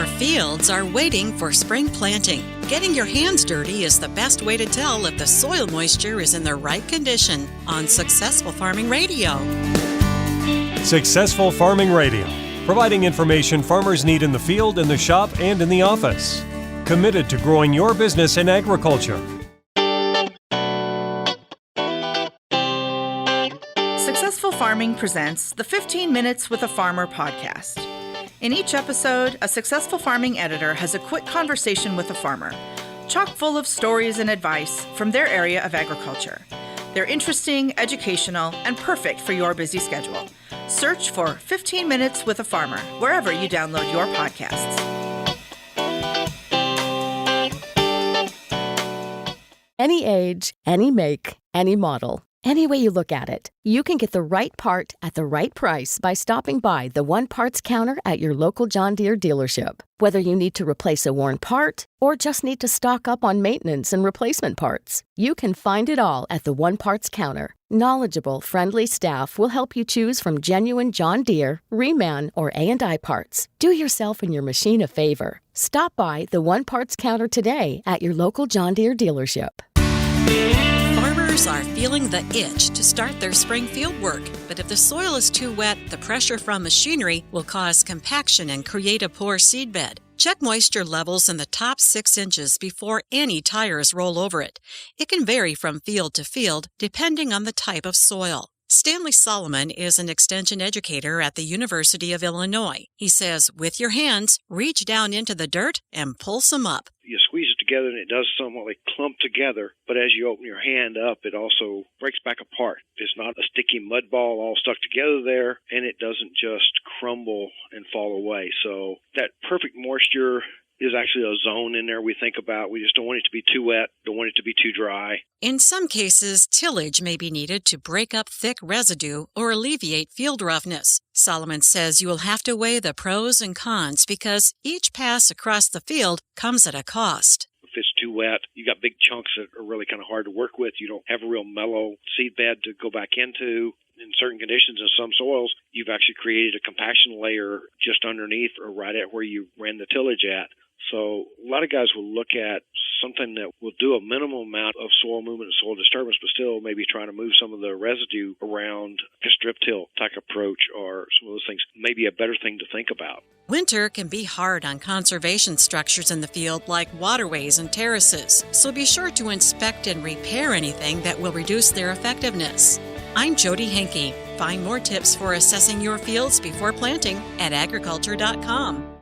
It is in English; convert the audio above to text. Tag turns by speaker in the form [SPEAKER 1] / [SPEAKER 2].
[SPEAKER 1] Your fields are waiting for spring planting. Getting your hands dirty is the best way to tell if the soil moisture is in the right condition on Successful Farming Radio.
[SPEAKER 2] Successful Farming Radio, providing information farmers need in the field, in the shop, and in the office. Committed to growing your business in agriculture.
[SPEAKER 3] Successful Farming presents the 15 Minutes with a Farmer podcast. In each episode, a Successful Farming editor has a quick conversation with a farmer, chock full of stories and advice from their area of agriculture. They're interesting, educational, and perfect for your busy schedule. Search for 15 Minutes with a Farmer wherever you download your podcasts.
[SPEAKER 4] Any age, any make, any model. Any way you look at it, you can get the right part at the right price by stopping by the One Parts counter at your local John Deere dealership. Whether you need to replace a worn part or just need to stock up on maintenance and replacement parts, you can find it all at the One Parts counter. Knowledgeable, friendly staff will help you choose from genuine John Deere, Reman, or A&I parts. Do yourself and your machine a favor. Stop by the One Parts counter today at your local John Deere dealership.
[SPEAKER 1] Farmers are feeling the itch to start their spring field work, but if the soil is too wet, the pressure from machinery will cause compaction and create a poor seedbed. Check moisture levels in the top 6 inches before any tires roll over it. It can vary from field to field depending on the type of soil. Stanley Solomon is an extension educator at the University of Illinois. He says, with your hands, reach down into the dirt and pull some up.
[SPEAKER 5] You squeeze it together and it does somewhat like clump together, but as you open your hand up, it also breaks back apart. It's not a sticky mud ball all stuck together there, and it doesn't just crumble and fall away. So that perfect moisture is actually a zone in there we think about. We just don't want it to be too wet, don't want it to be too dry.
[SPEAKER 1] In some cases, tillage may be needed to break up thick residue or alleviate field roughness. Solomon says you will have to weigh the pros and cons because each pass across the field comes at a cost.
[SPEAKER 5] If it's too wet, you got big chunks that are really kind of hard to work with. You don't have a real mellow seed bed to go back into. In certain conditions in some soils, you've actually created a compaction layer just underneath or right at where you ran the tillage at. So a lot of guys will look at something that will do a minimum amount of soil movement and soil disturbance, but still maybe trying to move some of the residue around a strip till type approach or some of those things may be a better thing to think about.
[SPEAKER 1] Winter can be hard on conservation structures in the field like waterways and terraces, so be sure to inspect and repair anything that will reduce their effectiveness. I'm Jody Henke. Find more tips for assessing your fields before planting at agriculture.com.